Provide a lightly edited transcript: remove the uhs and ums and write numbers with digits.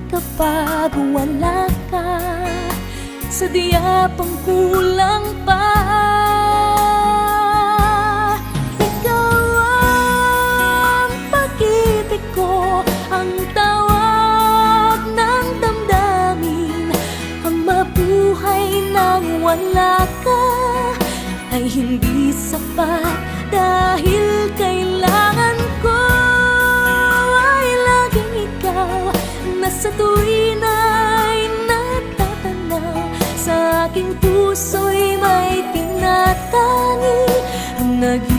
kapag wala ka, sadya pang kulang pa. Ikaw ang pag-ibig ko, ang tawag ng damdamin. Ang mabuhay nang wala ka ay hindi sapat, dahil kailangan ko ay laging ikaw na sa tuwin ay natatanaw. Sa aking puso'y may tinatangi ang nag